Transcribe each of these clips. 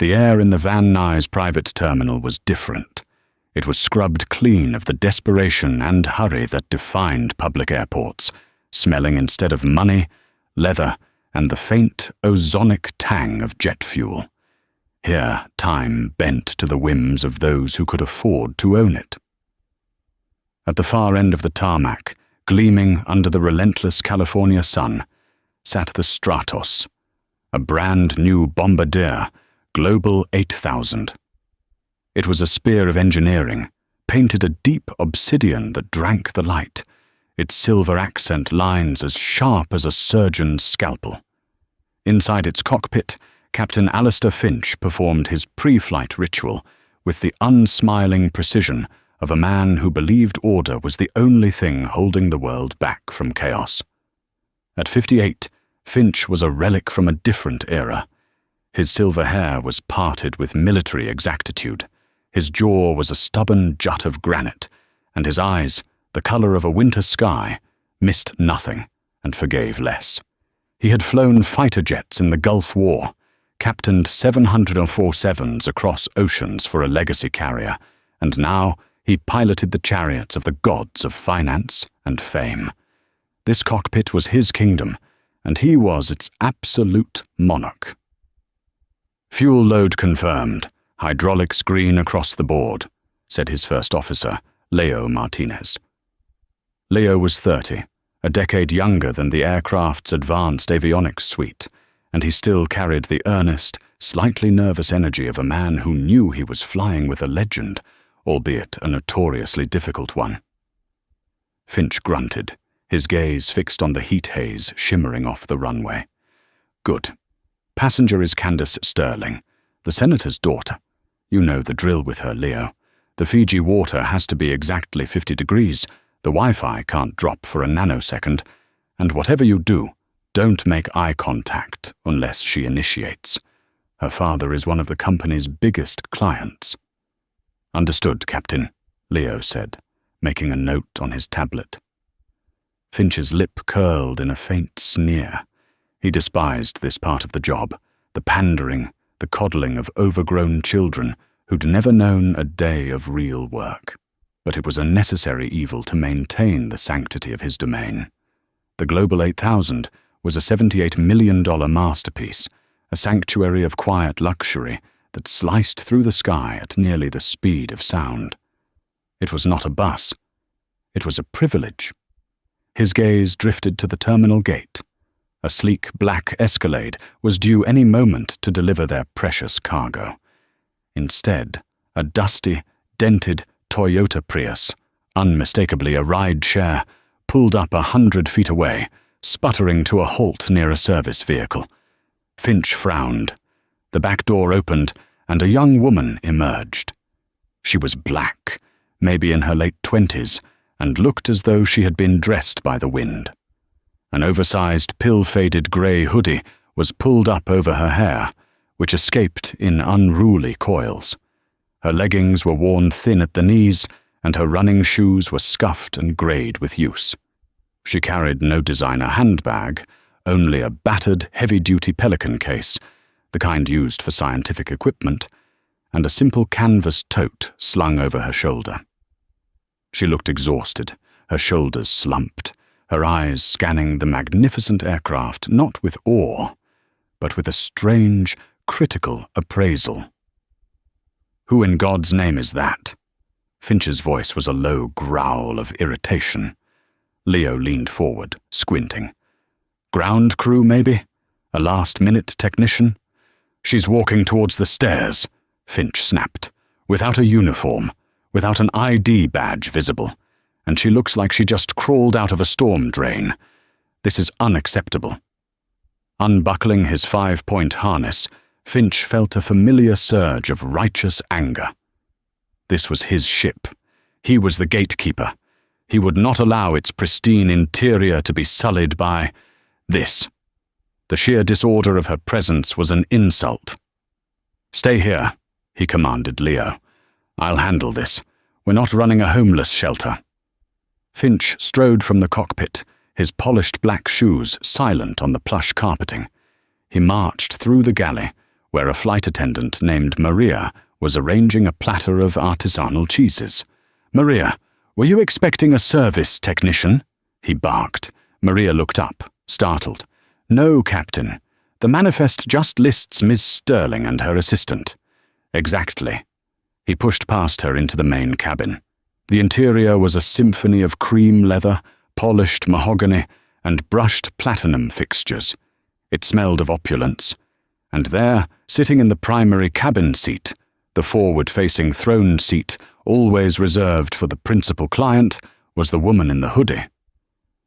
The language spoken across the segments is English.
The air in the Van Nuys private terminal was different. It was scrubbed clean of the desperation and hurry that defined public airports, smelling instead of money, leather, and the faint, ozonic tang of jet fuel. Here, time bent to the whims of those who could afford to own it. At the far end of the tarmac, gleaming under the relentless California sun, sat the Stratos, a brand-new bombardier, Global 8000. It was a spear of engineering, painted a deep obsidian that drank the light, its silver accent lines as sharp as a surgeon's scalpel. Inside its cockpit, Captain Alistair Finch performed his pre-flight ritual with the unsmiling precision of a man who believed order was the only thing holding the world back from chaos. At 58, Finch was a relic from a different era. His silver hair was parted with military exactitude. His jaw was a stubborn jut of granite, and his eyes, the color of a winter sky, missed nothing and forgave less. He had flown fighter jets in the Gulf War, captained 747s across oceans for a legacy carrier, and now he piloted the chariots of the gods of finance and fame. This cockpit was his kingdom, and he was its absolute monarch. "Fuel load confirmed. Hydraulics green across the board," said his first officer, Leo Martinez. Leo was 30, a decade younger than the aircraft's advanced avionics suite, and he still carried the earnest, slightly nervous energy of a man who knew he was flying with a legend, albeit a notoriously difficult one. Finch grunted, his gaze fixed on the heat haze shimmering off the runway. "Good. Passenger is Candace Sterling, the senator's daughter. You know the drill with her, Leo. The Fiji water has to be exactly 50 degrees, the Wi-Fi can't drop for a nanosecond, and whatever you do, don't make eye contact unless she initiates. Her father is one of the company's biggest clients." "Understood, Captain," Leo said, making a note on his tablet. Finch's lip curled in a faint sneer. He despised this part of the job, the pandering, the coddling of overgrown children who'd never known a day of real work. But it was a necessary evil to maintain the sanctity of his domain. The Global 8000 was a $78 million masterpiece, a sanctuary of quiet luxury that sliced through the sky at nearly the speed of sound. It was not a bus. It was a privilege. His gaze drifted to the terminal gate. A sleek black Escalade was due any moment to deliver their precious cargo. Instead, a dusty, dented Toyota Prius, unmistakably a ride-share, pulled up 100 feet away, sputtering to a halt near a service vehicle. Finch frowned. The back door opened, and a young woman emerged. She was black, maybe in her late 20s, and looked as though she had been dressed by the wind. An oversized, pill-faded grey hoodie was pulled up over her hair, which escaped in unruly coils. Her leggings were worn thin at the knees, and her running shoes were scuffed and greyed with use. She carried no designer handbag, only a battered, heavy-duty Pelican case, the kind used for scientific equipment, and a simple canvas tote slung over her shoulder. She looked exhausted, her shoulders slumped, her eyes scanning the magnificent aircraft not with awe, but with a strange, critical appraisal. "Who in God's name is that?" Finch's voice was a low growl of irritation. Leo leaned forward, squinting. "Ground crew, maybe? A last-minute technician?" "She's walking towards the stairs," Finch snapped, "without a uniform, without an ID badge visible, and she looks like she just crawled out of a storm drain. This is unacceptable." Unbuckling his 5-point harness, Finch felt a familiar surge of righteous anger. This was his ship. He was the gatekeeper. He would not allow its pristine interior to be sullied by this. The sheer disorder of her presence was an insult. "Stay here," he commanded Leo. "I'll handle this. We're not running a homeless shelter." Finch strode from the cockpit, his polished black shoes silent on the plush carpeting. He marched through the galley, where a flight attendant named Maria was arranging a platter of artisanal cheeses. "Maria, were you expecting a service technician?" he barked. Maria looked up, startled. "No, Captain. The manifest just lists Miss Sterling and her assistant." "Exactly." He pushed past her into the main cabin. The interior was a symphony of cream leather, polished mahogany, and brushed platinum fixtures. It smelled of opulence. And there, sitting in the primary cabin seat, the forward-facing throne seat always reserved for the principal client, was the woman in the hoodie.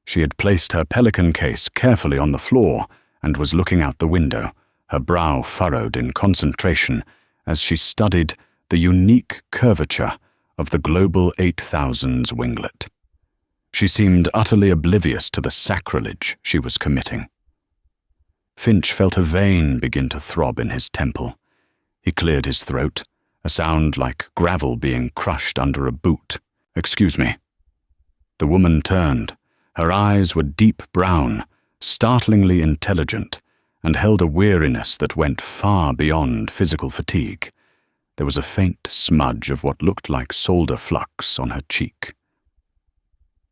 She had placed her pelican case carefully on the floor and was looking out the window, her brow furrowed in concentration as she studied the unique curvature of the Global 8000's winglet. She seemed utterly oblivious to the sacrilege she was committing. Finch felt a vein begin to throb in his temple. He cleared his throat, a sound like gravel being crushed under a boot. "Excuse me." The woman turned. Her eyes were deep brown, startlingly intelligent, and held a weariness that went far beyond physical fatigue. There was a faint smudge of what looked like solder flux on her cheek.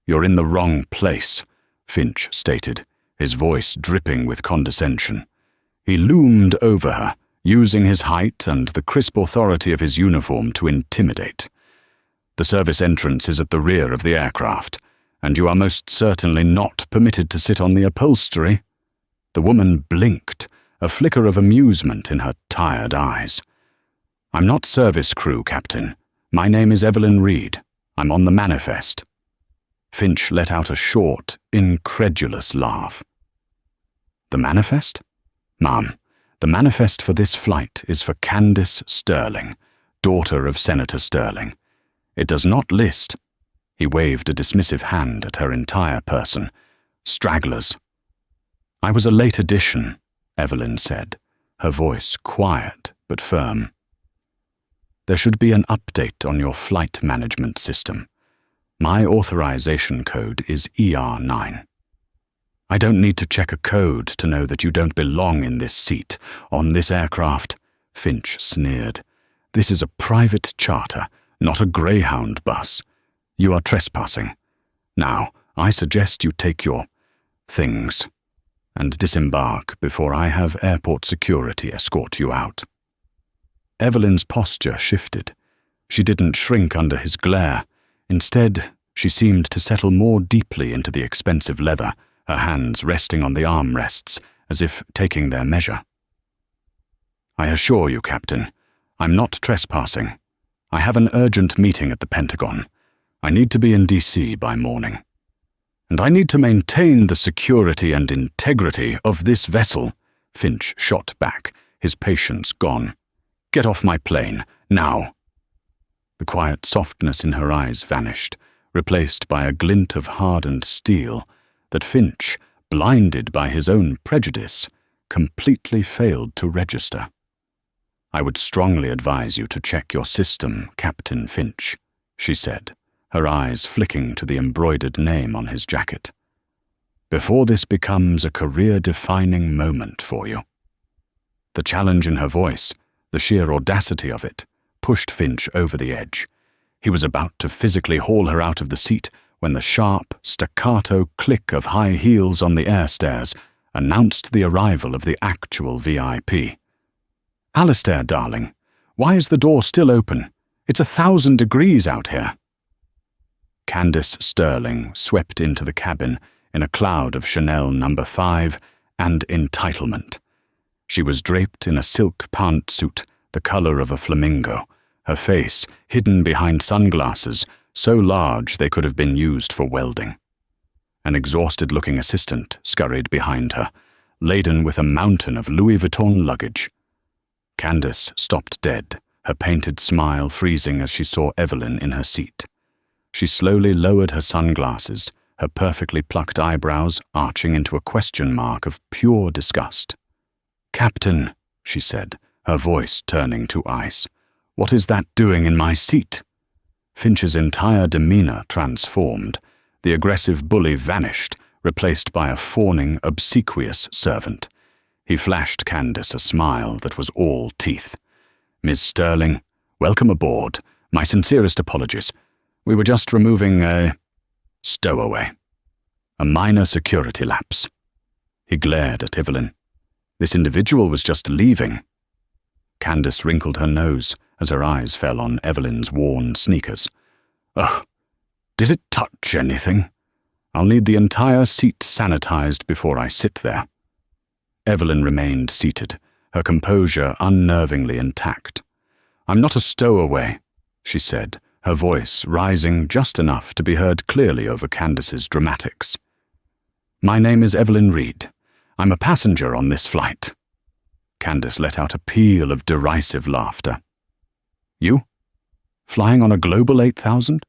"You're in the wrong place," Finch stated, his voice dripping with condescension. He loomed over her, using his height and the crisp authority of his uniform to intimidate. "The service entrance is at the rear of the aircraft, and you are most certainly not permitted to sit on the upholstery." The woman blinked, a flicker of amusement in her tired eyes. "I'm not service crew, Captain. My name is Evelyn Reed. I'm on the manifest." Finch let out a short, incredulous laugh. "The manifest? Ma'am, the manifest for this flight is for Candace Sterling, daughter of Senator Sterling. It does not list—" He waved a dismissive hand at her entire person. "Stragglers." "I was a late addition," Evelyn said, her voice quiet but firm. "There should be an update on your flight management system. My authorization code is ER9. "I don't need to check a code to know that you don't belong in this seat, on this aircraft," Finch sneered. "This is a private charter, not a Greyhound bus. You are trespassing. Now, I suggest you take your things and disembark before I have airport security escort you out." Evelyn's posture shifted. She didn't shrink under his glare. Instead, she seemed to settle more deeply into the expensive leather, her hands resting on the armrests as if taking their measure. "I assure you, Captain, I'm not trespassing. I have an urgent meeting at the Pentagon. I need to be in D.C. by morning. And I need to maintain the security and integrity of this vessel," Finch shot back, his patience gone. "Get off my plane, now." The quiet softness in her eyes vanished, replaced by a glint of hardened steel that Finch, blinded by his own prejudice, completely failed to register. "I would strongly advise you to check your system, Captain Finch," she said, her eyes flicking to the embroidered name on his jacket, "before this becomes a career-defining moment for you." The challenge in her voice, the sheer audacity of it, pushed Finch over the edge. He was about to physically haul her out of the seat when the sharp, staccato click of high heels on the air stairs announced the arrival of the actual VIP. "Alistair, darling, why is the door still open? It's 1,000 degrees out here." Candace Sterling swept into the cabin in a cloud of Chanel No. 5 and entitlement. She was draped in a silk pantsuit the color of a flamingo, her face hidden behind sunglasses so large they could have been used for welding. An exhausted-looking assistant scurried behind her, laden with a mountain of Louis Vuitton luggage. Candace stopped dead, her painted smile freezing as she saw Evelyn in her seat. She slowly lowered her sunglasses, her perfectly plucked eyebrows arching into a question mark of pure disgust. "Captain," she said, her voice turning to ice, "what is that doing in my seat?" Finch's entire demeanor transformed. The aggressive bully vanished, replaced by a fawning, obsequious servant. He flashed Candace a smile that was all teeth. "Miss Sterling, welcome aboard. My sincerest apologies. We were just removing a stowaway. A minor security lapse." He glared at Evelyn. "This individual was just leaving." Candace wrinkled her nose as her eyes fell on Evelyn's worn sneakers. "Ugh, did it touch anything? I'll need the entire seat sanitized before I sit there." Evelyn remained seated, her composure unnervingly intact. "I'm not a stowaway," she said, her voice rising just enough to be heard clearly over Candace's dramatics. "My name is Evelyn Reed. I'm a passenger on this flight." Candace let out a peal of derisive laughter. "You? Flying on a Global 8000?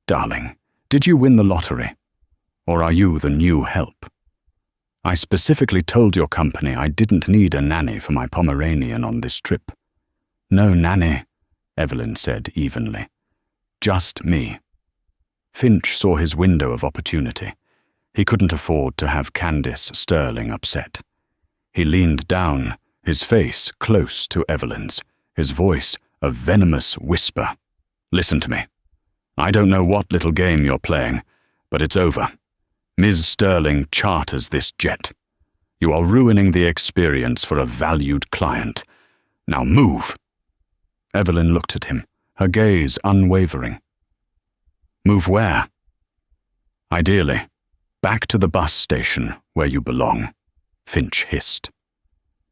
Darling, did you win the lottery? Or are you the new help? I specifically told your company I didn't need a nanny for my Pomeranian on this trip." "No nanny," Evelyn said evenly. "Just me." Finch saw his window of opportunity. He couldn't afford to have Candace Sterling upset. He leaned down, his face close to Evelyn's, his voice a venomous whisper. "Listen to me. I don't know what little game you're playing, but it's over. Ms. Sterling charters this jet. You are ruining the experience for a valued client. Now move." Evelyn looked at him, her gaze unwavering. "Move where?" "Ideally, back to the bus station where you belong," Finch hissed.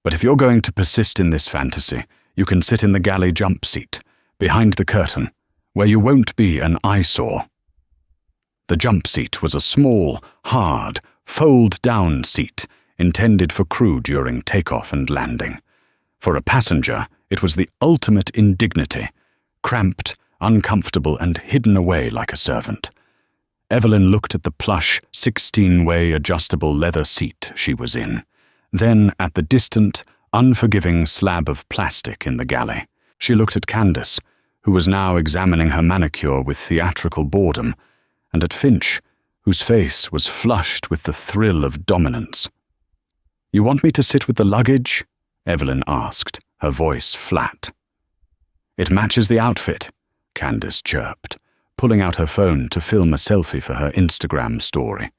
"But if you're going to persist in this fantasy, you can sit in the galley jump seat, behind the curtain, where you won't be an eyesore." The jump seat was a small, hard, fold-down seat intended for crew during takeoff and landing. For a passenger, it was the ultimate indignity, cramped, uncomfortable, and hidden away like a servant. Evelyn looked at the plush, 16-way adjustable leather seat she was in, then at the distant, unforgiving slab of plastic in the galley. She looked at Candace, who was now examining her manicure with theatrical boredom, and at Finch, whose face was flushed with the thrill of dominance. "You want me to sit with the luggage?" Evelyn asked, her voice flat. "It matches the outfit," Candace chirped, pulling out her phone to film a selfie for her Instagram story.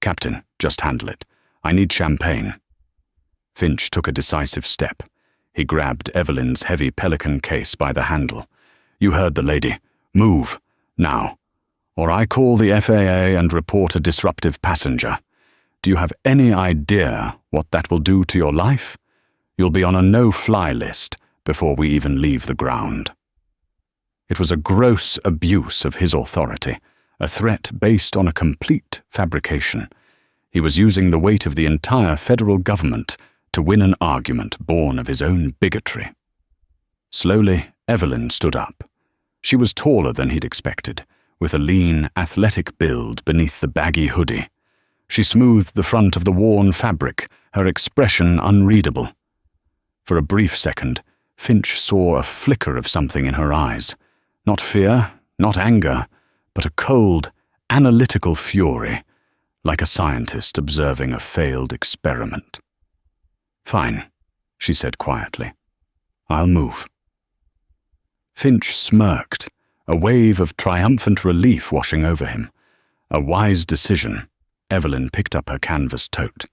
"Captain, just handle it. I need champagne." Finch took a decisive step. He grabbed Evelyn's heavy Pelican case by the handle. "You heard the lady. Move, now. Or I call the FAA and report a disruptive passenger. Do you have any idea what that will do to your life? You'll be on a no-fly list before we even leave the ground." It was a gross abuse of his authority, a threat based on a complete fabrication. He was using the weight of the entire federal government to win an argument born of his own bigotry. Slowly, Evelyn stood up. She was taller than he'd expected, with a lean, athletic build beneath the baggy hoodie. She smoothed the front of the worn fabric, her expression unreadable. For a brief second, Finch saw a flicker of something in her eyes. Not fear, not anger, but a cold, analytical fury, like a scientist observing a failed experiment. "Fine," she said quietly. "I'll move." Finch smirked, a wave of triumphant relief washing over him. A wise decision. Evelyn picked up her canvas tote.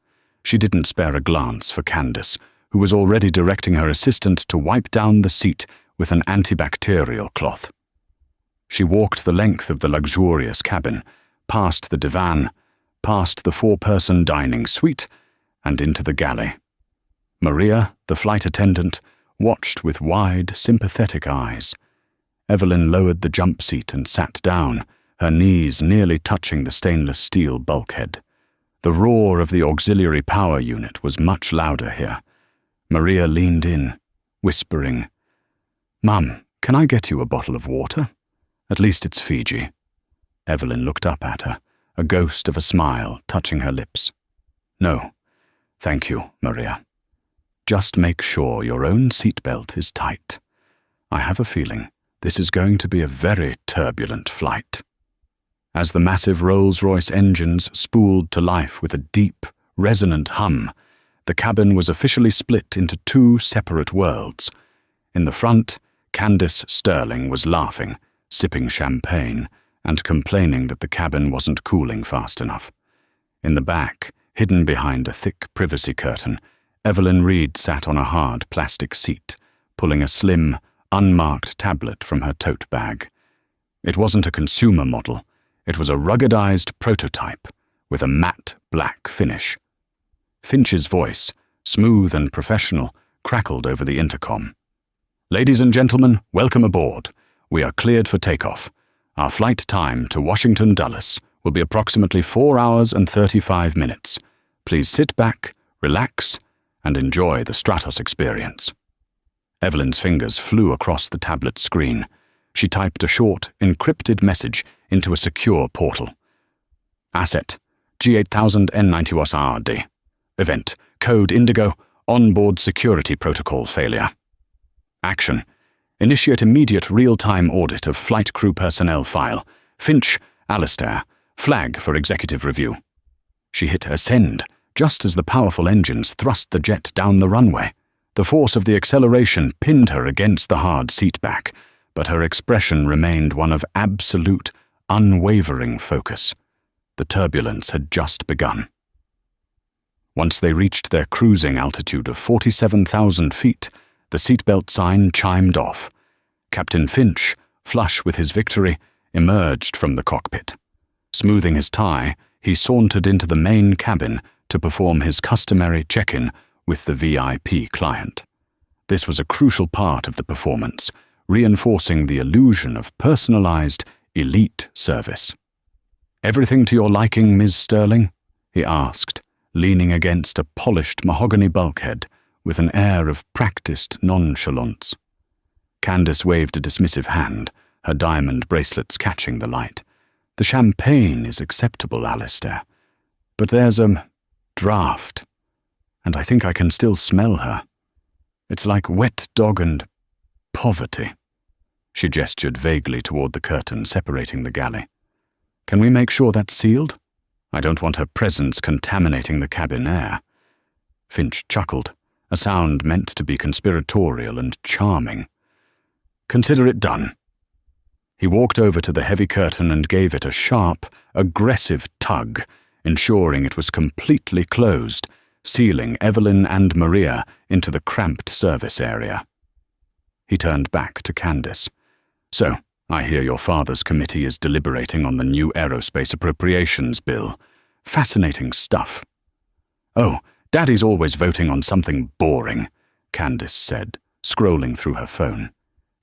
She didn't spare a glance for Candace, who was already directing her assistant to wipe down the seat with an antibacterial cloth. She walked the length of the luxurious cabin, past the divan, past the four-person dining suite, and into the galley. Maria, the flight attendant, watched with wide, sympathetic eyes. Evelyn lowered the jump seat and sat down, her knees nearly touching the stainless steel bulkhead. The roar of the auxiliary power unit was much louder here. Maria leaned in, whispering, "Mum, can I get you a bottle of water? At least it's Fiji." Evelyn looked up at her, a ghost of a smile touching her lips. "No, thank you, Maria. Just make sure your own seatbelt is tight. I have a feeling this is going to be a very turbulent flight." As the massive Rolls-Royce engines spooled to life with a deep, resonant hum, the cabin was officially split into two separate worlds. In the front, Candace Sterling was laughing, sipping champagne, and complaining that the cabin wasn't cooling fast enough. In the back, hidden behind a thick privacy curtain, Evelyn Reed sat on a hard plastic seat, pulling a slim, unmarked tablet from her tote bag. It wasn't a consumer model. It was a ruggedized prototype with a matte black finish. Finch's voice, smooth and professional, crackled over the intercom. "Ladies and gentlemen, welcome aboard. We are cleared for takeoff. Our flight time to Washington Dulles will be approximately 4 hours and 35 minutes. Please sit back, relax, and enjoy the Stratos experience." Evelyn's fingers flew across the tablet screen. She typed a short, encrypted message into a secure portal. Asset, G8000N90WASD. Event, code Indigo, onboard security protocol failure. Action, initiate immediate real-time audit of flight crew personnel file. Finch, Alistair, flag for executive review. She hit ascend just as the powerful engines thrust the jet down the runway. The force of the acceleration pinned her against the hard seatback, but her expression remained one of absolute, unwavering focus. The turbulence had just begun. Once they reached their cruising altitude of 47,000 feet, the seatbelt sign chimed off. Captain Finch, flush with his victory, emerged from the cockpit. Smoothing his tie, he sauntered into the main cabin to perform his customary check-in with the VIP client. This was a crucial part of the performance, reinforcing the illusion of personalized, elite service. "Everything to your liking, Ms. Sterling?" he asked, leaning against a polished mahogany bulkhead with an air of practiced nonchalance. Candace waved a dismissive hand, her diamond bracelets catching the light. "The champagne is acceptable, Alistair, but there's a draft, and I think I can still smell her. It's like wet dog and poverty." She gestured vaguely toward the curtain separating the galley. "Can we make sure that's sealed? I don't want her presence contaminating the cabin air." Finch chuckled, a sound meant to be conspiratorial and charming. "Consider it done." He walked over to the heavy curtain and gave it a sharp, aggressive tug, ensuring it was completely closed, sealing Evelyn and Maria into the cramped service area. He turned back to Candace. "So, I hear your father's committee is deliberating on the new aerospace appropriations bill. Fascinating stuff." "Oh, Daddy's always voting on something boring," Candace said, scrolling through her phone.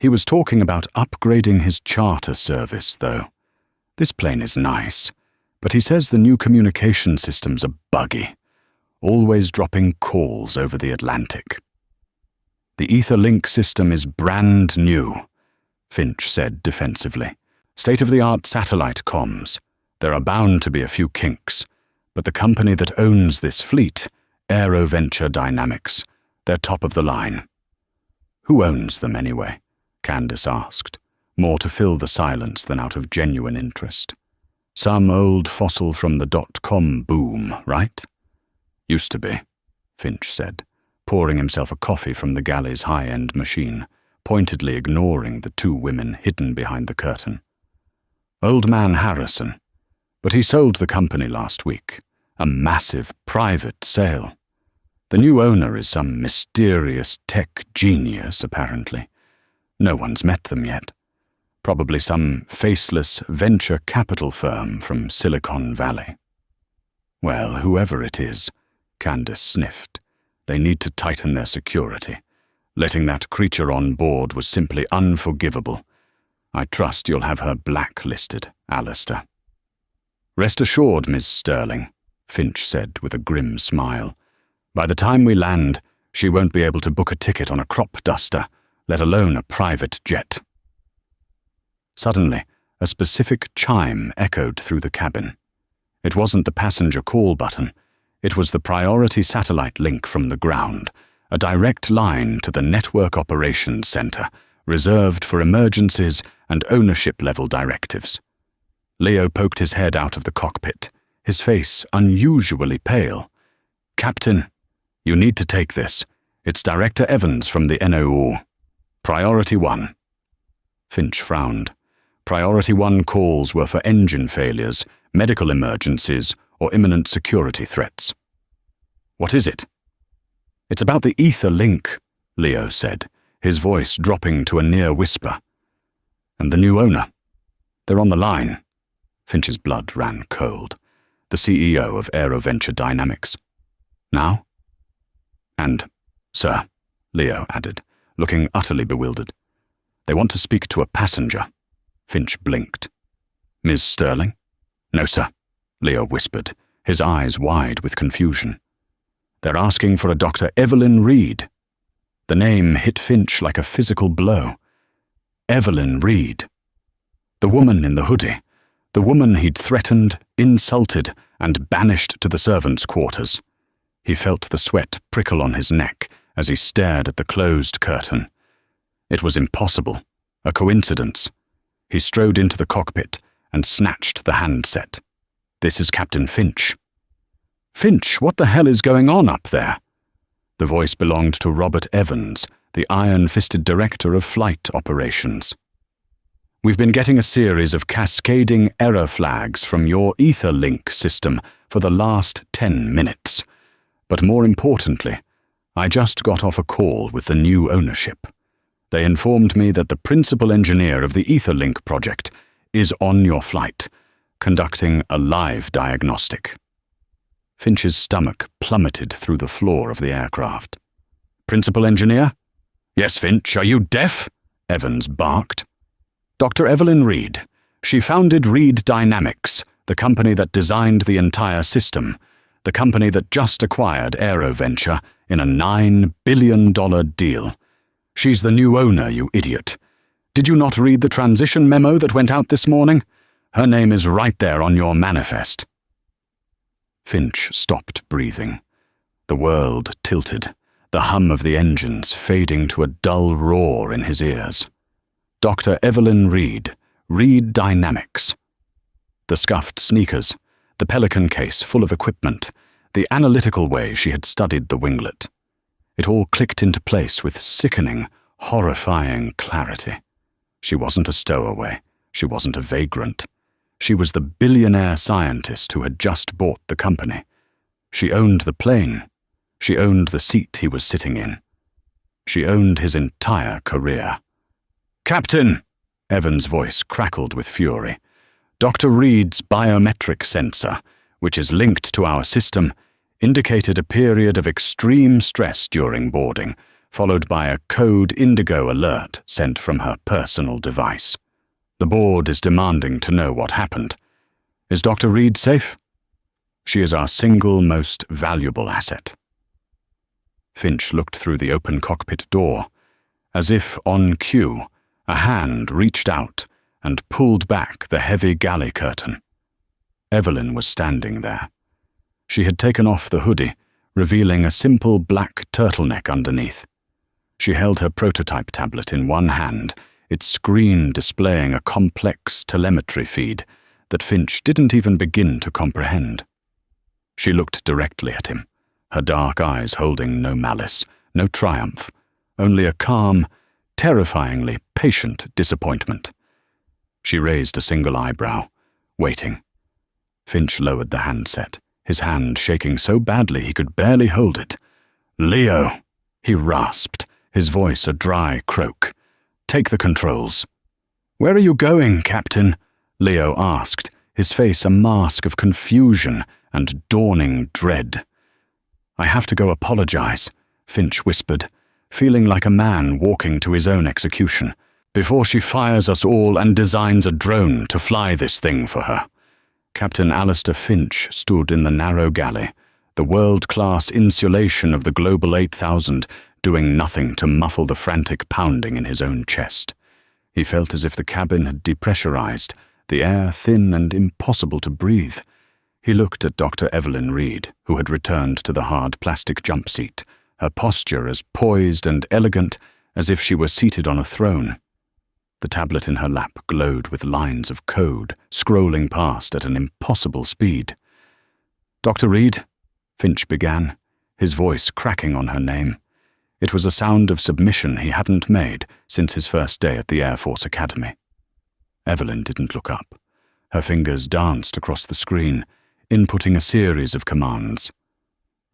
"He was talking about upgrading his charter service, though. This plane is nice, but he says the new communication systems are buggy, always dropping calls over the Atlantic." "The Etherlink system is brand new," Finch said defensively. "State-of-the-art satellite comms. There are bound to be a few kinks, but the company that owns this fleet, AeroVenture Dynamics, they're top of the line." "Who owns them anyway?" Candace asked, more to fill the silence than out of genuine interest. "Some old fossil from the .com boom, right?" "Used to be," Finch said, pouring himself a coffee from the galley's high-end machine, pointedly ignoring the two women hidden behind the curtain. "Old man Harrison, but he sold the company last week. A massive private sale. The new owner is some mysterious tech genius, apparently. No one's met them yet. Probably some faceless venture capital firm from Silicon Valley." "Well, whoever it is," Candace sniffed, "they need to tighten their security. Letting that creature on board was simply unforgivable. I trust you'll have her blacklisted, Alistair." "Rest assured, Ms. Sterling," Finch said with a grim smile. "By the time we land, she won't be able to book a ticket on a crop duster, let alone a private jet." Suddenly, a specific chime echoed through the cabin. It wasn't the passenger call button. It was the priority satellite link from the ground, a direct line to the Network Operations Center, reserved for emergencies and ownership-level directives. Leo poked his head out of the cockpit, his face unusually pale. "Captain, You need to take this. It's Director Evans from the NOU. Priority 1. Finch frowned. Priority 1 calls were for engine failures, medical emergencies, or imminent security threats. What is it? It's about the ether link, Leo said, his voice dropping to a near whisper. And the new owner. They're on the line. Finch's blood ran cold. The CEO of AeroVenture Dynamics. Now? And, sir, Leo added, looking utterly bewildered. They want to speak to a passenger. Finch blinked. Ms. Sterling? No, sir, Leo whispered, his eyes wide with confusion. They're asking for a Dr. Evelyn Reed. The name hit Finch like a physical blow. Evelyn Reed. The woman in the hoodie. The woman he'd threatened, insulted, and banished to the servants' quarters. He felt the sweat prickle on his neck as he stared at the closed curtain. It was impossible, a coincidence. He strode into the cockpit and snatched the handset. This is Captain Finch. Finch, what the hell is going on up there? The voice belonged to Robert Evans, the iron-fisted director of flight operations. We've been getting a series of cascading error flags from your EtherLink system for the last 10 minutes. But more importantly, I just got off a call with the new ownership. They informed me that the principal engineer of the EtherLink project is on your flight, conducting a live diagnostic. Finch's stomach plummeted through the floor of the aircraft. Principal engineer? Yes, Finch, are you deaf? Evans barked. Dr. Evelyn Reed. She founded Reed Dynamics, the company that designed the entire system, the company that just acquired AeroVenture in a $9 billion deal. She's the new owner, you idiot. Did you not read the transition memo that went out this morning? Her name is right there on your manifest. Finch stopped breathing. The world tilted, the hum of the engines fading to a dull roar in his ears. Dr. Evelyn Reed, Reed Dynamics. The scuffed sneakers, the Pelican case full of equipment, the analytical way she had studied the winglet. It all clicked into place with sickening, horrifying clarity. She wasn't a stowaway. She wasn't a vagrant. She was the billionaire scientist who had just bought the company. She owned the plane. She owned the seat he was sitting in. She owned his entire career. Captain! Evans' voice crackled with fury. Dr. Reed's biometric sensor, which is linked to our system, indicated a period of extreme stress during boarding, followed by a code indigo alert sent from her personal device. The board is demanding to know what happened. Is Dr. Reed safe? She is our single most valuable asset. Finch looked through the open cockpit door. As if on cue, a hand reached out and pulled back the heavy galley curtain. Evelyn was standing there. She had taken off the hoodie, revealing a simple black turtleneck underneath. She held her prototype tablet in one hand, its screen displaying a complex telemetry feed that Finch didn't even begin to comprehend. She looked directly at him, her dark eyes holding no malice, no triumph, only a calm, terrifyingly patient disappointment. She raised a single eyebrow, waiting. Finch lowered the handset, his hand shaking so badly he could barely hold it. "Leo," he rasped, his voice a dry croak. "Take the controls." "Where are you going, Captain?" Leo asked, his face a mask of confusion and dawning dread. "I have to go apologize," Finch whispered, feeling like a man walking to his own execution, "before she fires us all and designs a drone to fly this thing for her." Captain Alistair Finch stood in the narrow galley, the world-class insulation of the Global 8000 doing nothing to muffle the frantic pounding in his own chest. He felt as if the cabin had depressurized, the air thin and impossible to breathe. He looked at Dr. Evelyn Reed, who had returned to the hard plastic jump seat, her posture as poised and elegant as if she were seated on a throne. The tablet in her lap glowed with lines of code, scrolling past at an impossible speed. "Dr. Reed," Finch began, his voice cracking on her name. It was a sound of submission he hadn't made since his first day at the Air Force Academy. Evelyn didn't look up. Her fingers danced across the screen, inputting a series of commands.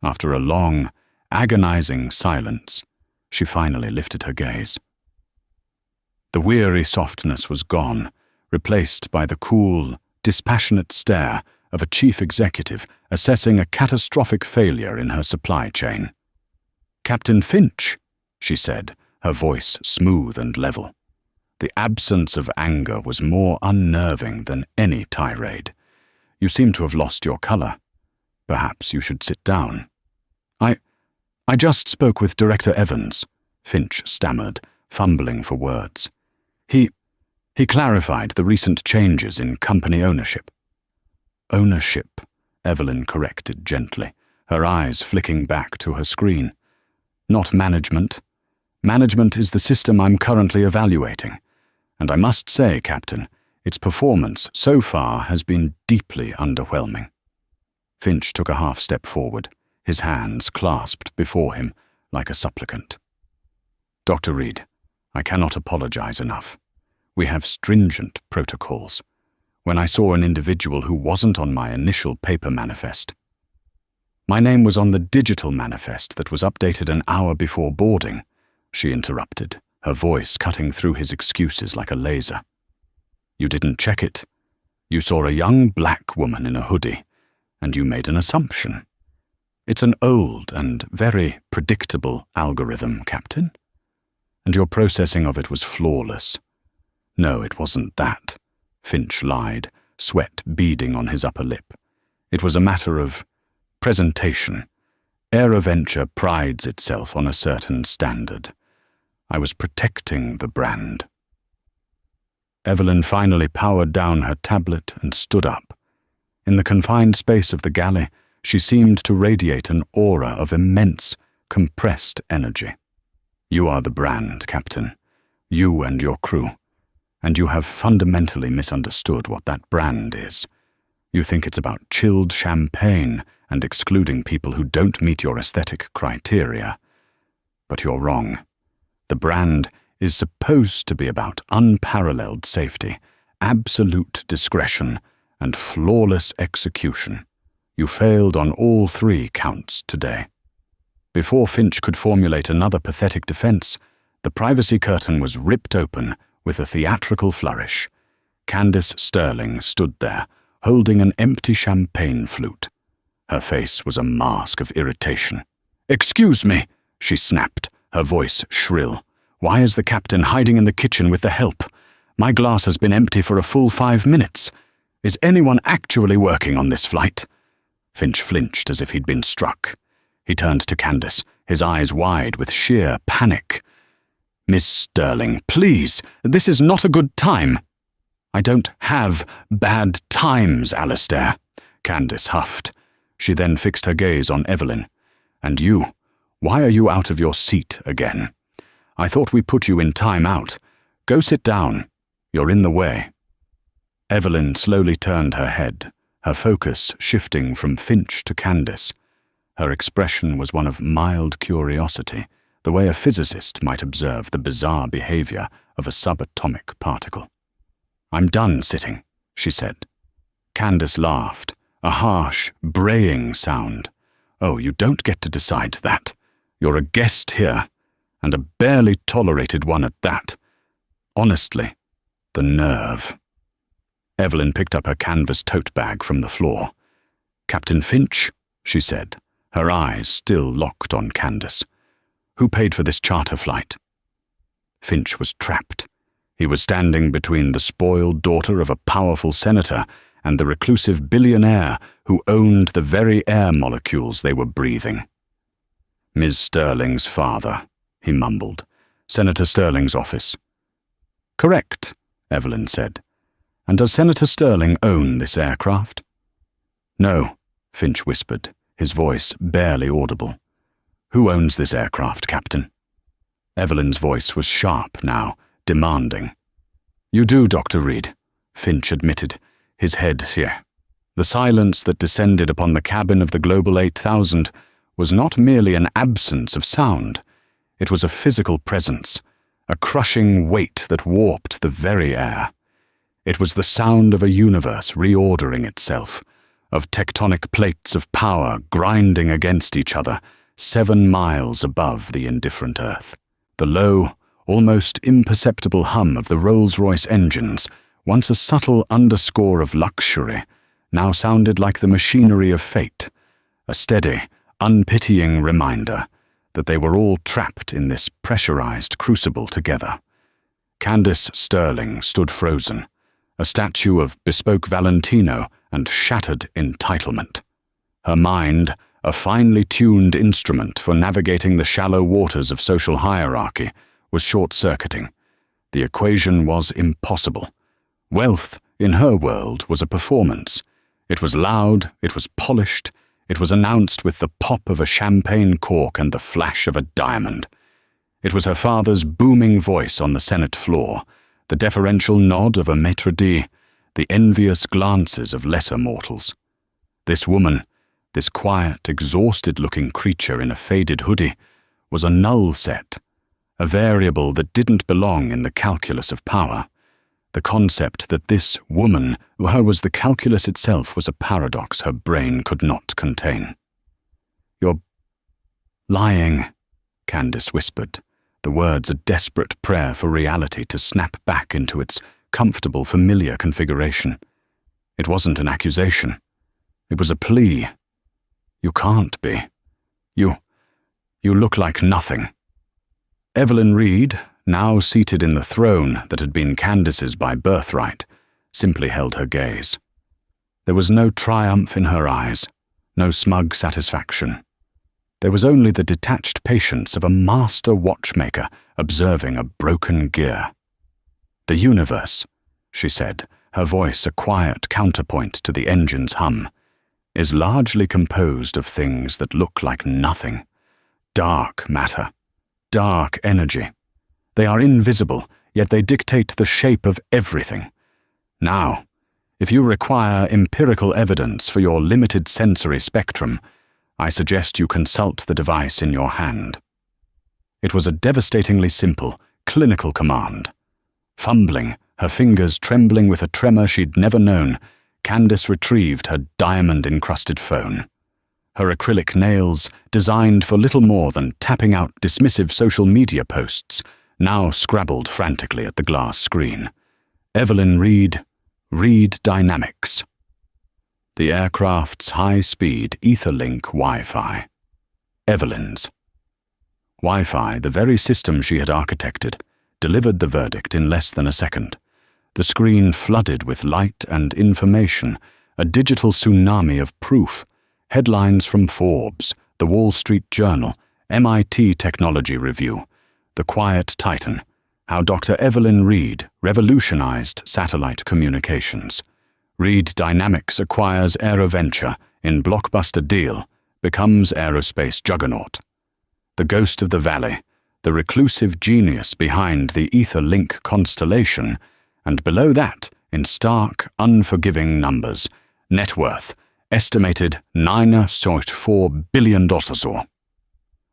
After a long, agonizing silence, she finally lifted her gaze. The weary softness was gone, replaced by the cool, dispassionate stare of a chief executive assessing a catastrophic failure in her supply chain. "Captain Finch," she said, her voice smooth and level. The absence of anger was more unnerving than any tirade. "You seem to have lost your color. Perhaps you should sit down." I just spoke with Director Evans," Finch stammered, fumbling for words. He clarified the recent changes in company ownership." "Ownership," Evelyn corrected gently, her eyes flicking back to her screen. "Not management. Management is the system I'm currently evaluating, and I must say, Captain, its performance so far has been deeply underwhelming." Finch took a half step forward, his hands clasped before him like a supplicant. "Dr. Reed, I cannot apologize enough. We have stringent protocols. When I saw an individual who wasn't on my initial paper manifest—" "My name was on the digital manifest that was updated an hour before boarding," she interrupted, her voice cutting through his excuses like a laser. "You didn't check it. You saw a young black woman in a hoodie, and you made an assumption. It's an old and very predictable algorithm, Captain. And your processing of it was flawless." "No, it wasn't that," Finch lied, sweat beading on his upper lip. "It was a matter of presentation. AeroVenture prides itself on a certain standard. I was protecting the brand." Evelyn finally powered down her tablet and stood up. In the confined space of the galley, she seemed to radiate an aura of immense, compressed energy. "You are the brand, Captain. You and your crew. And you have fundamentally misunderstood what that brand is. You think it's about chilled champagne and excluding people who don't meet your aesthetic criteria. But you're wrong. The brand is supposed to be about unparalleled safety, absolute discretion, and flawless execution. You failed on all 3 counts today." Before Finch could formulate another pathetic defense, the privacy curtain was ripped open with a theatrical flourish. Candace Sterling stood there, holding an empty champagne flute. Her face was a mask of irritation. "Excuse me," she snapped, her voice shrill. "Why is the captain hiding in the kitchen with the help? My glass has been empty for a full 5 minutes. Is anyone actually working on this flight?" Finch flinched as if he'd been struck. He turned to Candace, his eyes wide with sheer panic. "Miss Sterling, please, this is not a good time." "I don't have bad times, Alistair," Candace huffed. She then fixed her gaze on Evelyn. "And you, why are you out of your seat again? I thought we put you in time out. Go sit down. You're in the way." Evelyn slowly turned her head, her focus shifting from Finch to Candace. Her expression was one of mild curiosity, the way a physicist might observe the bizarre behavior of a subatomic particle. "I'm done sitting," she said. Candace laughed, a harsh, braying sound. "Oh, you don't get to decide that. You're a guest here, and a barely tolerated one at that. Honestly, the nerve." Evelyn picked up her canvas tote bag from the floor. "Captain Finch," she said, her eyes still locked on Candace. "Who paid for this charter flight?" Finch was trapped. He was standing between the spoiled daughter of a powerful senator and the reclusive billionaire who owned the very air molecules they were breathing. "Ms. Sterling's father," he mumbled. "Senator Sterling's office." "Correct," Evelyn said. "And does Senator Sterling own this aircraft?" "No," Finch whispered, his voice barely audible. "Who owns this aircraft, Captain?" Evelyn's voice was sharp now, demanding. "You do, Dr. Reed," Finch admitted, his head sheer. The silence that descended upon the cabin of the Global 8000 was not merely an absence of sound. It was a physical presence, a crushing weight that warped the very air. It was the sound of a universe reordering itself, of tectonic plates of power grinding against each other 7 miles above the indifferent Earth. The low, almost imperceptible hum of the Rolls-Royce engines, once a subtle underscore of luxury, now sounded like the machinery of fate, a steady, unpitying reminder that they were all trapped in this pressurized crucible together. Candace Sterling stood frozen, a statue of bespoke Valentino and shattered entitlement. Her mind, a finely tuned instrument for navigating the shallow waters of social hierarchy, was short-circuiting. The equation was impossible. Wealth, in her world, was a performance. It was loud, it was polished, it was announced with the pop of a champagne cork and the flash of a diamond. It was her father's booming voice on the Senate floor, the deferential nod of a maitre d', the envious glances of lesser mortals. This woman, this quiet, exhausted-looking creature in a faded hoodie, was a null set, a variable that didn't belong in the calculus of power. The concept that this woman, her was the calculus itself, was a paradox her brain could not contain. "You're lying," Candace whispered, the words a desperate prayer for reality to snap back into its comfortable, familiar configuration. It wasn't an accusation. It was a plea. "You can't be. You look like nothing." Evelyn Reed, now seated in the throne that had been Candace's by birthright, simply held her gaze. There was no triumph in her eyes, no smug satisfaction. There was only the detached patience of a master watchmaker observing a broken gear. "The universe," she said, her voice a quiet counterpoint to the engine's hum, "is largely composed of things that look like nothing. Dark matter, dark energy. They are invisible, yet they dictate the shape of everything. Now, if you require empirical evidence for your limited sensory spectrum, I suggest you consult the device in your hand." It was a devastatingly simple, clinical command. Fumbling, her fingers trembling with a tremor she'd never known, Candace retrieved her diamond-encrusted phone. Her acrylic nails, designed for little more than tapping out dismissive social media posts, now scrabbled frantically at the glass screen. Evelyn Reed, Reed Dynamics. The aircraft's high-speed Etherlink Wi-Fi. Evelyn's. Wi-Fi, the very system she had architected, delivered the verdict in less than a second. The screen flooded with light and information, a digital tsunami of proof, headlines from Forbes, The Wall Street Journal, MIT Technology Review, The Quiet Titan, How Dr. Evelyn Reed Revolutionized Satellite Communications. Reed Dynamics acquires AeroVenture in blockbuster deal, becomes aerospace juggernaut. The Ghost of the Valley, the reclusive genius behind the Etherlink constellation, and below that, in stark, unforgiving numbers, net worth, estimated $9.4 billion.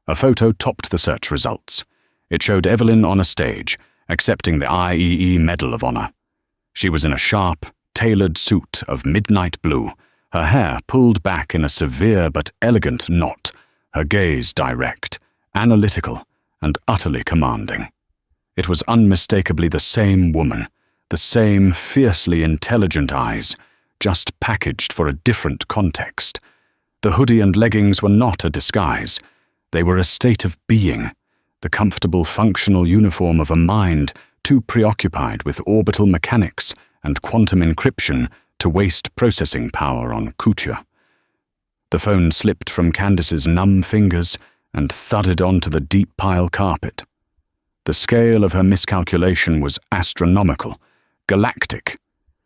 A photo topped the search results. It showed Evelyn on a stage, accepting the IEE Medal of Honor. She was in a sharp, tailored suit of midnight blue, her hair pulled back in a severe but elegant knot, her gaze direct, analytical, and utterly commanding. It was unmistakably the same woman, the same fiercely intelligent eyes, just packaged for a different context. The hoodie and leggings were not a disguise. They were a state of being, the comfortable functional uniform of a mind too preoccupied with orbital mechanics and quantum encryption to waste processing power on couture. The phone slipped from Candace's numb fingers and thudded onto the deep pile carpet. The scale of her miscalculation was astronomical, galactic.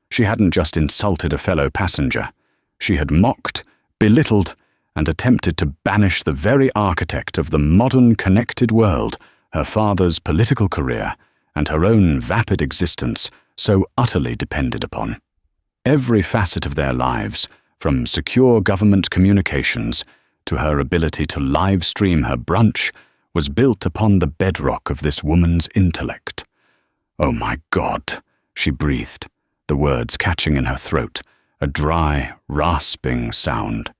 She hadn't just insulted a fellow passenger. She had mocked, belittled, and attempted to banish the very architect of the modern connected world, her father's political career, and her own vapid existence so utterly depended upon. Every facet of their lives, from secure government communications to her ability to live stream her brunch was built upon the bedrock of this woman's intellect. "Oh my God," she breathed, the words catching in her throat, a dry, rasping sound.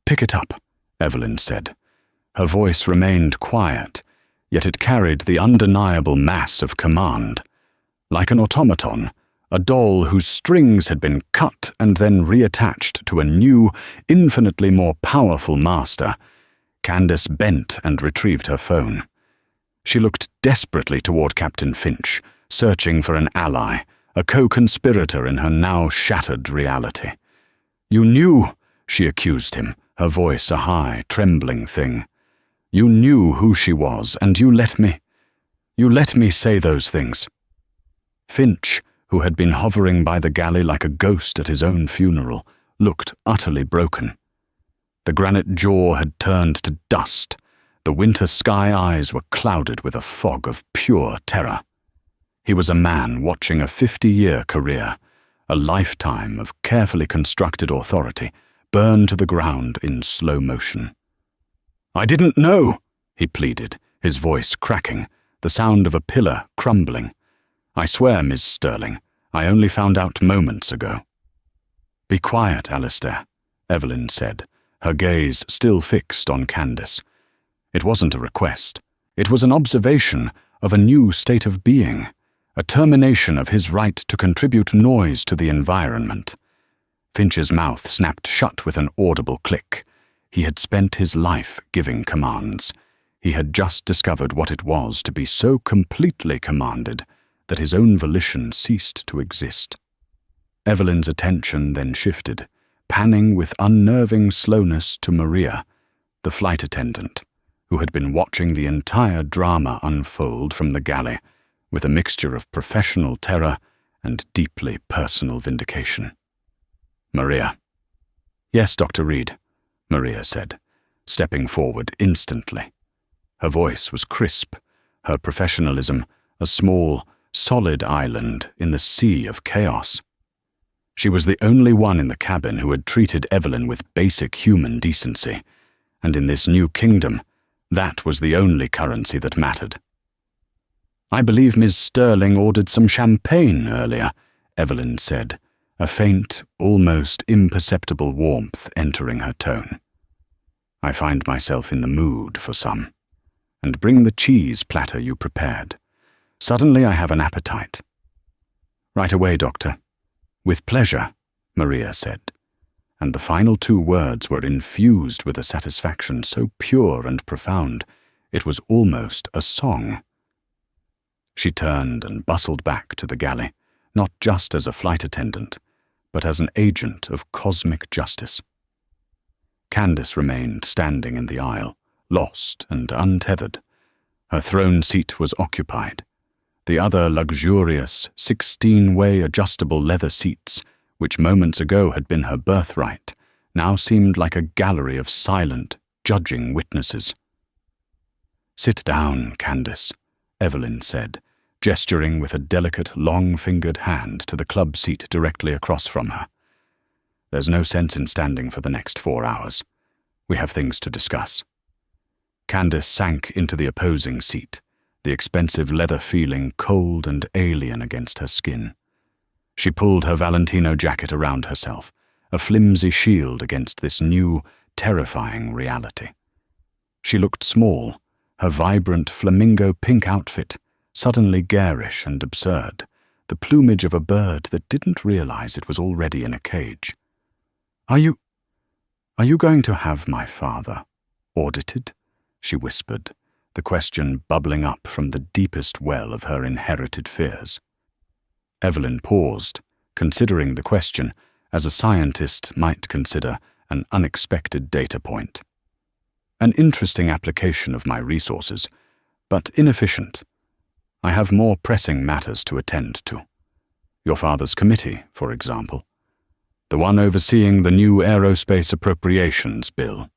"Pick it up," Evelyn said. Her voice remained quiet, yet it carried the undeniable mass of command. Like an automaton, a doll whose strings had been cut and then reattached to a new, infinitely more powerful master, Candace bent and retrieved her phone. She looked desperately toward Captain Finch, searching for an ally, a co-conspirator in her now shattered reality. "You knew," she accused him, her voice a high, trembling thing. "You knew who she was, and you let me say those things." Finch, who had been hovering by the galley like a ghost at his own funeral, looked utterly broken. The granite jaw had turned to dust. The winter sky eyes were clouded with a fog of pure terror. He was a man watching a 50-year career, a lifetime of carefully constructed authority, burn to the ground in slow motion. "I didn't know," he pleaded, his voice cracking, the sound of a pillar crumbling. "I swear, Miss Sterling, I only found out moments ago." "Be quiet, Alistair," Evelyn said, her gaze still fixed on Candace. It wasn't a request. It was an observation of a new state of being, a termination of his right to contribute noise to the environment. Finch's mouth snapped shut with an audible click. He had spent his life giving commands. He had just discovered what it was to be so completely commanded that his own volition ceased to exist. Evelyn's attention then shifted, panning with unnerving slowness to Maria, the flight attendant, who had been watching the entire drama unfold from the galley with a mixture of professional terror and deeply personal vindication. "Maria." "Yes, Dr. Reed," Maria said, stepping forward instantly. Her voice was crisp, her professionalism a small, solid island in the sea of chaos. She was the only one in the cabin who had treated Evelyn with basic human decency, and in this new kingdom, that was the only currency that mattered. "I believe Miss Sterling ordered some champagne earlier," Evelyn said, a faint, almost imperceptible warmth entering her tone. "I find myself in the mood for some. And bring the cheese platter you prepared. Suddenly I have an appetite." "Right away, Doctor." "With pleasure," Maria said, and the final two words were infused with a satisfaction so pure and profound it was almost a song. She turned and bustled back to the galley, not just as a flight attendant, but as an agent of cosmic justice. Candace remained standing in the aisle, lost and untethered. Her throne seat was occupied. The other luxurious 16-way adjustable leather seats, which moments ago had been her birthright, now seemed like a gallery of silent, judging witnesses. "Sit down, Candace," Evelyn said, gesturing with a delicate, long-fingered hand to the club seat directly across from her. "There's no sense in standing for the next 4 hours. We have things to discuss." Candace sank into the opposing seat, the expensive leather feeling cold and alien against her skin. She pulled her Valentino jacket around herself, a flimsy shield against this new, terrifying reality. She looked small, her vibrant flamingo pink outfit suddenly garish and absurd, the plumage of a bird that didn't realize it was already in a cage. Are you going to have my father audited?" she whispered, the question bubbling up from the deepest well of her inherited fears. Evelyn paused, considering the question as a scientist might consider an unexpected data point. "An interesting application of my resources, but inefficient. I have more pressing matters to attend to. Your father's committee, for example. The one overseeing the new aerospace appropriations bill.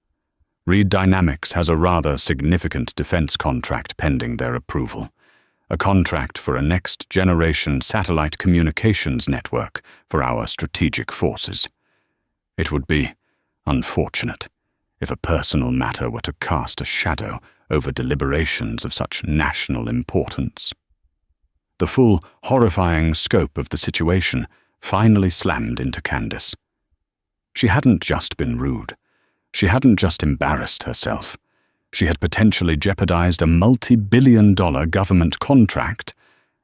Reed Dynamics has a rather significant defense contract pending their approval. A contract for a next-generation satellite communications network for our strategic forces. It would be unfortunate if a personal matter were to cast a shadow over deliberations of such national importance. The full, horrifying scope of the situation finally slammed into Candace. She hadn't just been rude. She hadn't just embarrassed herself. She had potentially jeopardized a multi-billion-dollar government contract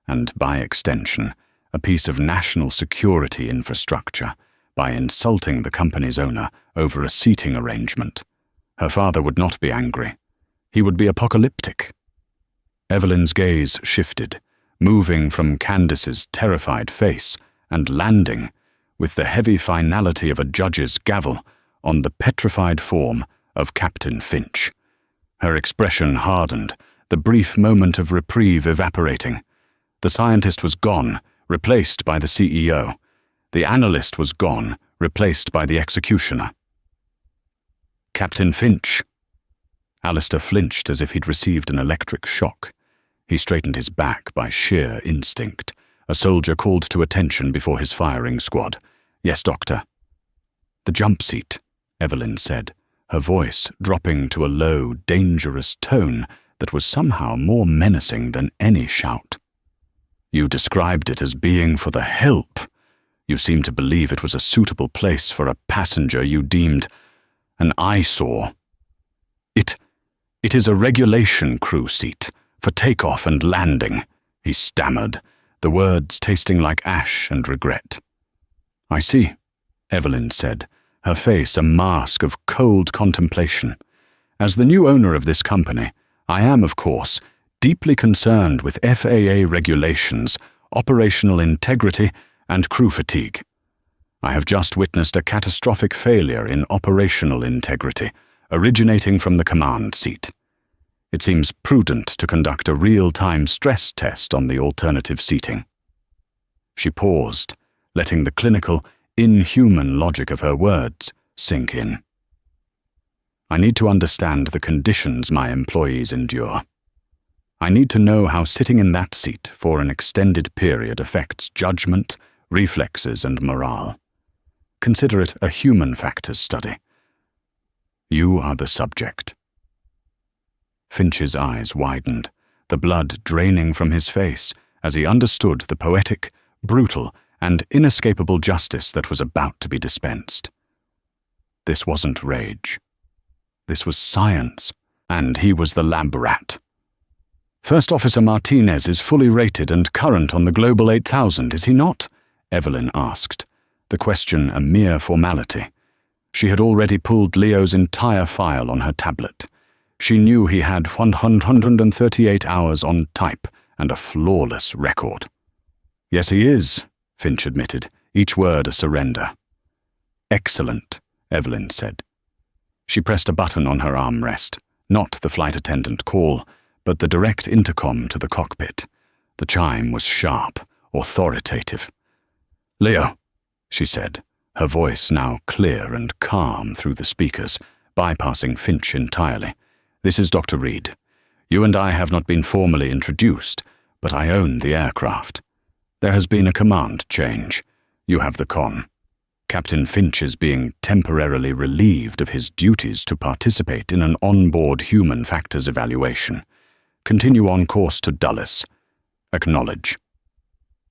and, by extension, a piece of national security infrastructure by insulting the company's owner over a seating arrangement. Her father would not be angry. He would be apocalyptic. Evelyn's gaze shifted, moving from Candace's terrified face and landing, with the heavy finality of a judge's gavel, on the petrified form of Captain Finch. Her expression hardened, the brief moment of reprieve evaporating. The scientist was gone, replaced by the CEO. The analyst was gone, replaced by the executioner. Captain Finch. Alistair flinched as if he'd received an electric shock. He straightened his back by sheer instinct. A soldier called to attention before his firing squad. "Yes, Doctor." "The jump seat," Evelyn said, her voice dropping to a low, dangerous tone that was somehow more menacing than any shout. "You described it as being for the help. You seemed to believe it was a suitable place for a passenger you deemed an eyesore. It is a regulation crew seat, for takeoff and landing," he stammered, the words tasting like ash and regret. "I see," Evelyn said, her face a mask of cold contemplation. "As the new owner of this company, I am, of course, deeply concerned with FAA regulations, operational integrity, and crew fatigue. I have just witnessed a catastrophic failure in operational integrity, originating from the command seat. It seems prudent to conduct a real-time stress test on the alternative seating." She paused, letting the clinical, inhuman logic of her words sink in. "I need to understand the conditions my employees endure. I need to know how sitting in that seat for an extended period affects judgment, reflexes, and morale. Consider it a human factors study. You are the subject." Finch's eyes widened, the blood draining from his face as he understood the poetic, brutal, and inescapable justice that was about to be dispensed. This wasn't rage. This was science, and he was the lab rat. "First Officer Martinez is fully rated and current on the Global 8000, is he not?" Evelyn asked, the question a mere formality. She had already pulled Leo's entire file on her tablet. She knew he had 138 hours on type and a flawless record. "Yes, he is," Finch admitted, each word a surrender. "Excellent," Evelyn said. She pressed a button on her armrest, not the flight attendant call, but the direct intercom to the cockpit. The chime was sharp, authoritative. "Leo," she said, her voice now clear and calm through the speakers, bypassing Finch entirely. "This is Dr. Reed. You and I have not been formally introduced, but I own the aircraft. There has been a command change. You have the con. Captain Finch is being temporarily relieved of his duties to participate in an onboard human factors evaluation. Continue on course to Dulles. Acknowledge."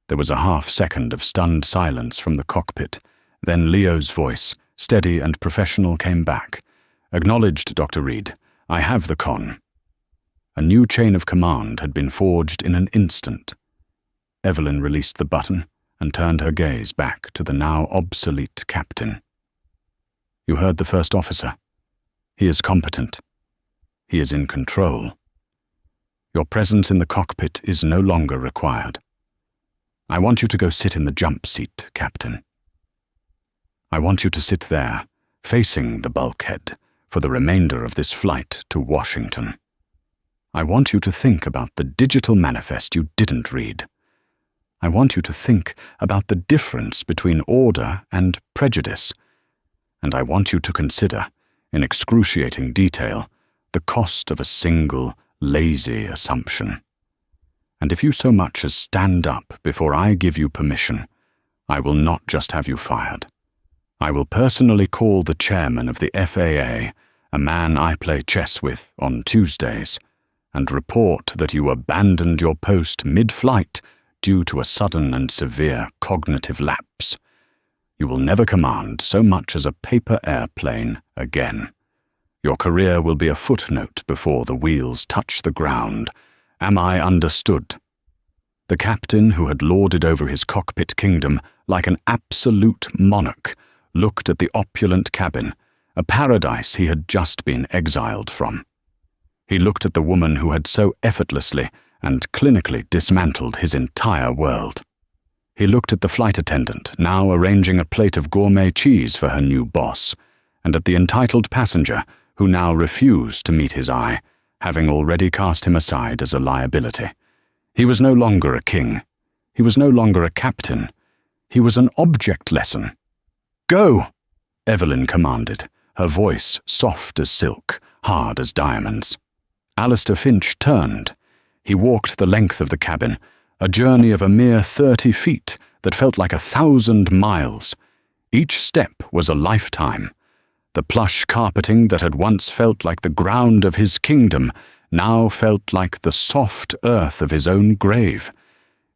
There was a half-second of stunned silence from the cockpit. Then Leo's voice, steady and professional, came back. "Acknowledged, Dr. Reed. I have the con." A new chain of command had been forged in an instant. Evelyn released the button and turned her gaze back to the now obsolete captain. "You heard the first officer. He is competent. He is in control. Your presence in the cockpit is no longer required. I want you to go sit in the jump seat, Captain. I want you to sit there, facing the bulkhead, for the remainder of this flight to Washington. I want you to think about the digital manifest you didn't read. I want you to think about the difference between order and prejudice. And I want you to consider, in excruciating detail, the cost of a single, lazy assumption. And if you so much as stand up before I give you permission, I will not just have you fired. I will personally call the chairman of the FAA a man I play chess with on Tuesdays, and report that you abandoned your post mid-flight due to a sudden and severe cognitive lapse. You will never command so much as a paper airplane again. Your career will be a footnote before the wheels touch the ground. Am I understood?" The captain, who had lorded over his cockpit kingdom like an absolute monarch, looked at the opulent cabin, a paradise he had just been exiled from. He looked at the woman who had so effortlessly and clinically dismantled his entire world. He looked at the flight attendant, now arranging a plate of gourmet cheese for her new boss, and at the entitled passenger, who now refused to meet his eye, having already cast him aside as a liability. He was no longer a king. He was no longer a captain. He was an object lesson. "Go!" Evelyn commanded, her voice soft as silk, hard as diamonds. Alistair Finch turned. He walked the length of the cabin, a journey of a mere 30 feet that felt like 1,000 miles. Each step was a lifetime. The plush carpeting that had once felt like the ground of his kingdom now felt like the soft earth of his own grave.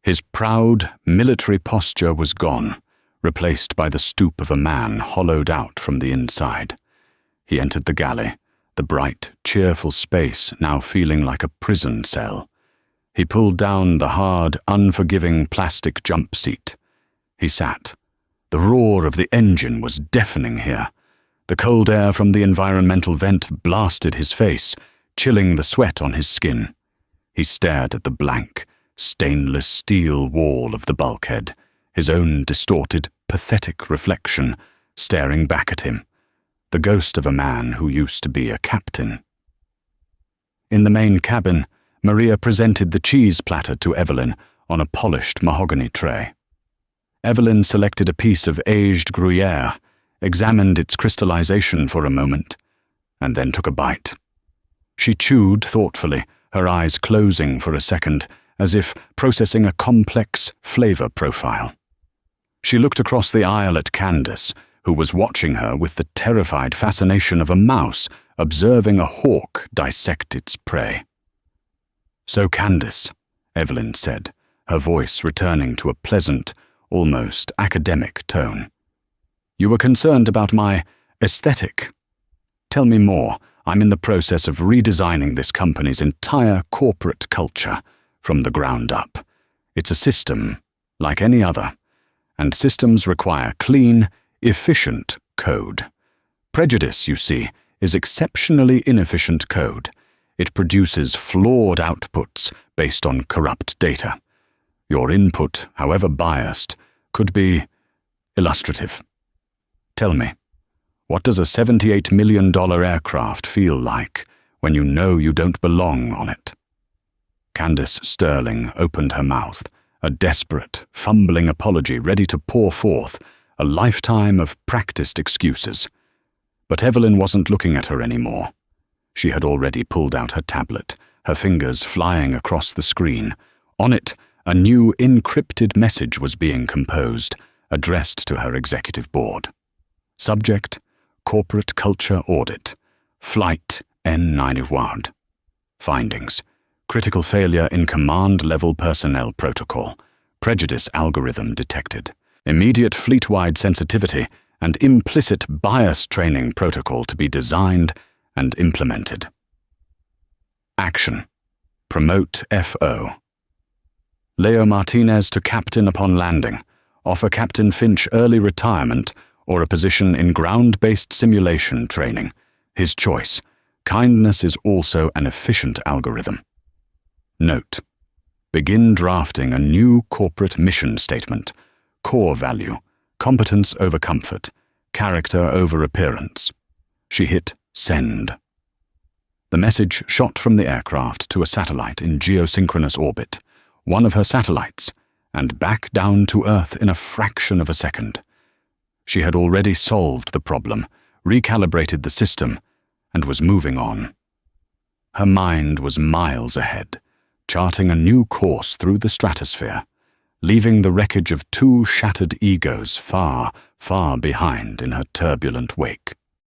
His proud, military posture was gone, replaced by the stoop of a man hollowed out from the inside. He entered the galley, the bright, cheerful space now feeling like a prison cell. He pulled down the hard, unforgiving plastic jump seat. He sat. The roar of the engine was deafening here. The cold air from the environmental vent blasted his face, chilling the sweat on his skin. He stared at the blank, stainless steel wall of the bulkhead, his own distorted, pathetic reflection staring back at him, the ghost of a man who used to be a captain. In the main cabin, Maria presented the cheese platter to Evelyn on a polished mahogany tray. Evelyn selected a piece of aged Gruyere, examined its crystallization for a moment, and then took a bite. She chewed thoughtfully, her eyes closing for a second, as if processing a complex flavor profile. She looked across the aisle at Candace, who was watching her with the terrified fascination of a mouse observing a hawk dissect its prey. "So, Candace," Evelyn said, her voice returning to a pleasant, almost academic tone. "You were concerned about my aesthetic. Tell me more. I'm in the process of redesigning this company's entire corporate culture from the ground up. It's a system, like any other, and systems require clean, efficient code. Prejudice, you see, is exceptionally inefficient code. It produces flawed outputs based on corrupt data. Your input, however biased, could be illustrative. Tell me, what does a $78 million aircraft feel like when you know you don't belong on it?" Candace Sterling opened her mouth, a desperate, fumbling apology ready to pour forth a lifetime of practiced excuses. But Evelyn wasn't looking at her anymore. She had already pulled out her tablet, her fingers flying across the screen. On it, a new encrypted message was being composed, addressed to her executive board. Subject: Corporate Culture Audit. Flight N91. Findings: critical failure in command-level personnel protocol. Prejudice algorithm detected. Immediate fleet-wide sensitivity and implicit bias training protocol to be designed and implemented. Action: promote FO. Leo Martinez to captain upon landing. Offer Captain Finch early retirement or a position in ground-based simulation training. His choice. Kindness is also an efficient algorithm. Note: begin drafting a new corporate mission statement. Core value: competence over comfort, character over appearance. She hit send. The message shot from the aircraft to a satellite in geosynchronous orbit, one of her satellites, and back down to Earth in a fraction of a second. She had already solved the problem, recalibrated the system, and was moving on. Her mind was miles ahead, charting a new course through the stratosphere, leaving the wreckage of two shattered egos far, far behind in her turbulent wake.